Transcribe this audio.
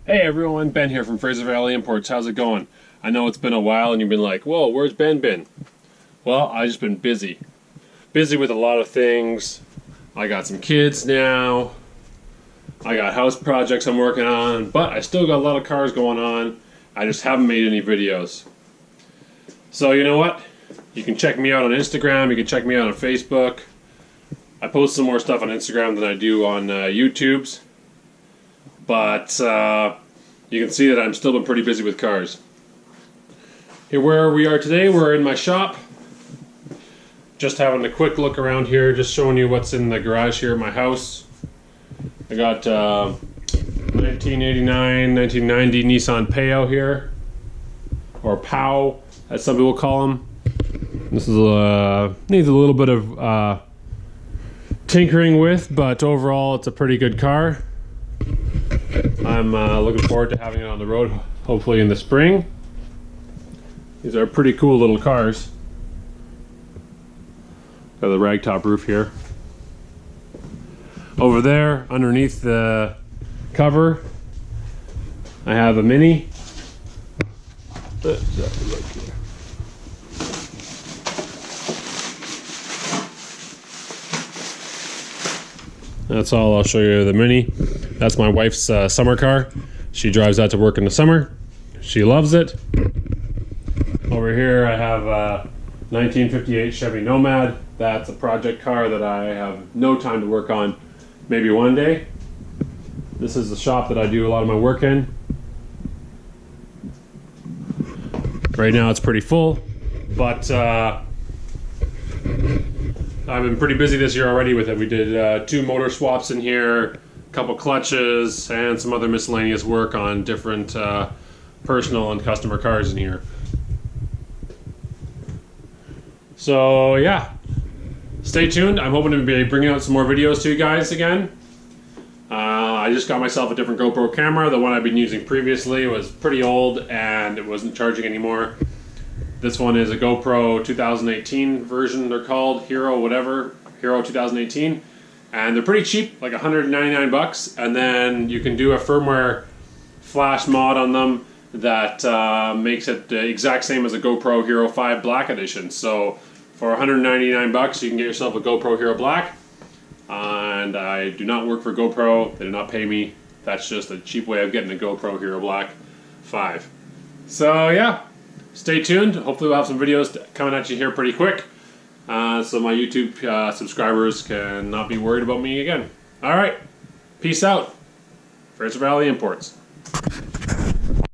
Hey everyone, Ben here from Fraser Valley Imports. How's it going? I know it's been a while and you've been like, whoa, where's Ben been? Well, I've just been busy. Busy with a lot of things. I got some kids now. I got house projects I'm working on, but I still got a lot of cars going on. I just haven't made any videos. So you know what? You can check me out on Instagram, you can check me out on Facebook. I post some more stuff on Instagram than I do on YouTube's. But you can see that I'm still been pretty busy with cars. Here where we are today, we're in my shop. Just having a quick look around here, just showing you what's in the garage here at my house. I got 1989, 1990 Nissan Pao here. Or POW, as some people call them. This is needs a little bit of tinkering with, but overall it's a pretty good car. I'm looking forward to having it on the road, hopefully in the spring. These are pretty cool little cars. Got the ragtop roof here. Over there, underneath the cover, I have a Mini. Let's have a look here. That's all. I'll show you the Mini. That's my wife's summer car. She drives that to work in the summer. She loves it. Over here I have a 1958 Chevy Nomad. That's a project car that I have no time to work on. Maybe one day. This is the shop that I do a lot of my work in. Right now it's pretty full, but I've been pretty busy this year already with it. We did 2 motor swaps in here, a couple clutches, and some other miscellaneous work on different personal and customer cars in here. So yeah, stay tuned. I'm hoping to be bringing out some more videos to you guys again. I just got myself a different GoPro camera. The one I've been using previously was pretty old and it wasn't charging anymore. This one is a GoPro 2018 version, they're called, Hero 2018. And they're pretty cheap, like 199 bucks. And then you can do a firmware flash mod on them that makes it the exact same as a GoPro Hero 5 Black Edition. So for 199 bucks, you can get yourself a GoPro Hero Black. And I do not work for GoPro, they do not pay me. That's just a cheap way of getting a GoPro Hero Black 5. So yeah. Stay tuned. Hopefully we'll have some videos coming at you here pretty quick. So my YouTube subscribers can not be worried about me again. Alright. Peace out. Fraser Valley Imports.